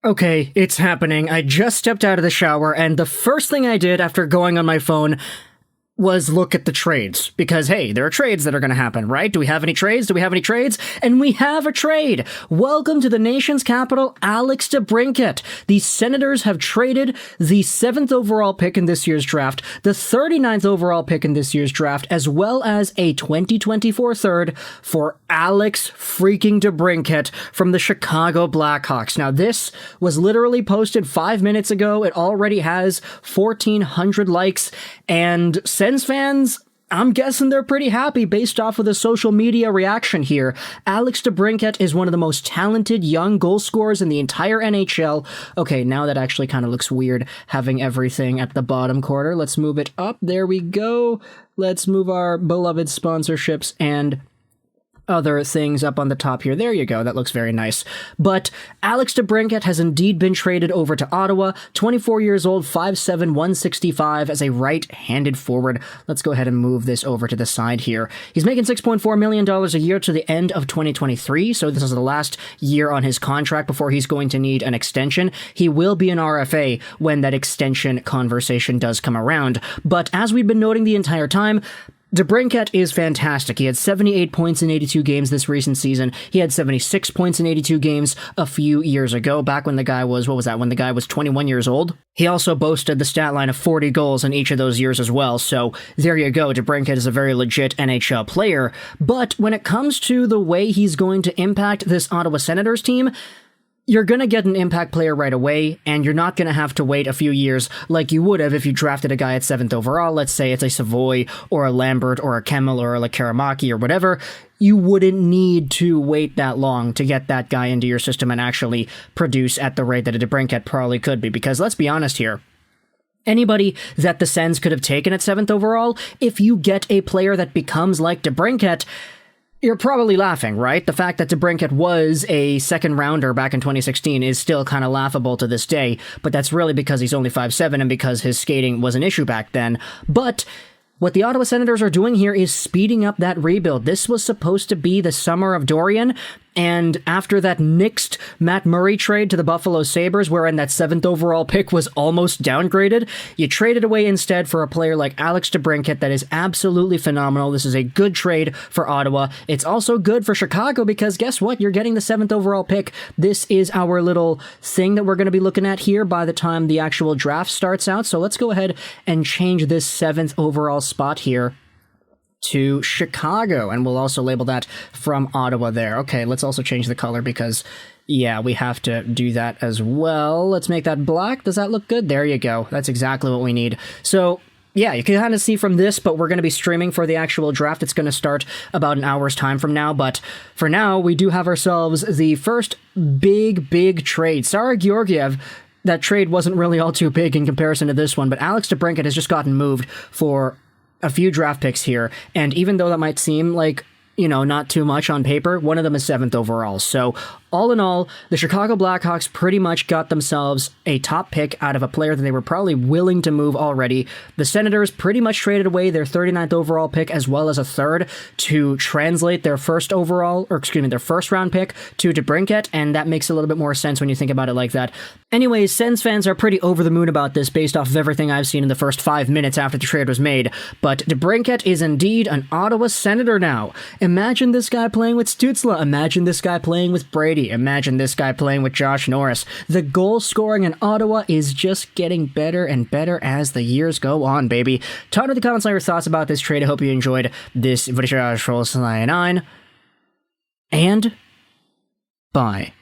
Okay, it's happening. I just stepped out of the shower, and the first thing I did after going on my phone was look at the trades. Because, hey, there are trades that are going to happen, right? Do we have any trades? And we have a trade! Welcome to the nation's capital, Alex DeBrincat. The Senators have traded the 7th overall pick in this year's draft, the 39th overall pick in this year's draft, as well as a 2024 third for Alex freaking DeBrincat from the Chicago Blackhawks. Now, this was literally posted 5 minutes ago. It already has 1,400 likes, and Sens fans, I'm guessing they're pretty happy based off of the social media reaction here. Alex DeBrincat is one of the most talented young goal scorers in the entire NHL. Okay, now that actually kind of looks weird, having everything at the bottom corner. Let's move it up. There we go. Let's move our beloved sponsorships and other things up on the top here. There you go. That looks very nice. But Alex DeBrincat has indeed been traded over to Ottawa. 24 years old, 5'7", 165 as a right-handed forward. Let's go ahead and move this over to the side here. He's making $6.4 million a year to the end of 2023, so this is the last year on his contract before he's going to need an extension. He will be an RFA when that extension conversation does come around. But as we've been noting the entire time, DeBrincat is fantastic. He had 78 points in 82 games this recent season. He had 76 points in 82 games a few years ago, back when the guy was, when the guy was 21 years old. He also boasted the stat line of 40 goals in each of those years as well, so there you go. DeBrincat is a very legit NHL player. But when it comes to the way he's going to impact this Ottawa Senators team, you're going to get an impact player right away, and you're not going to have to wait a few years like you would have if you drafted a guy at 7th overall. Let's say it's a Savoy or a Lambert or a Kemmel or a Karamaki or whatever. You wouldn't need to wait that long to get that guy into your system and actually produce at the rate that a DeBrincat probably could be, because let's be honest here. Anybody that the Sens could have taken at 7th overall, if you get a player that becomes like DeBrincat, you're probably laughing, right? The fact that DeBrincat was a second rounder back in 2016 is still kind of laughable to this day, but that's really because he's only 5'7" and because his skating was an issue back then. But what the Ottawa Senators are doing here is speeding up that rebuild. This was supposed to be the summer of Dorian, and after that nixed Matt Murray trade to the Buffalo Sabres, wherein that 7th overall pick was almost downgraded, you traded away instead for a player like Alex DeBrincat that is absolutely phenomenal. This is a good trade for Ottawa. It's also good for Chicago because guess what? You're getting the 7th overall pick. This is our little thing that we're going to be looking at here by the time the actual draft starts out. So let's go ahead and change this 7th overall spot here to Chicago, and we'll also label that from Ottawa there. Okay, let's also change the color because, yeah, we have to do that as well. Let's make that black. Does that look good? There you go. That's exactly what we need. So, yeah, you can kind of see from this, but we're going to be streaming for the actual draft. It's going to start about an hour's time from now, but for now, we do have ourselves the first big trade. Sara Georgiev, that trade wasn't really all too big in comparison to this one, but Alex DeBrincat has just gotten moved for a few draft picks here, and even though that might seem like, you know, not too much on paper, one of them is 7th overall. So all in all, the Chicago Blackhawks pretty much got themselves a top pick out of a player that they were probably willing to move already. The Senators pretty much traded away their 39th overall pick as well as a third to translate their first round pick to DeBrincat, and that makes a little bit more sense when you think about it like that. Anyways, Sens fans are pretty over the moon about this based off of everything I've seen in the first 5 minutes after the trade was made, but DeBrincat is indeed an Ottawa Senator now. Imagine this guy playing with Stützle. Imagine this guy playing with Brady. Imagine this guy playing with Josh Norris. The goal scoring in Ottawa is just getting better and better as the years go on, baby. Talk in the comments on your thoughts about this trade. I hope you enjoyed this video. And bye.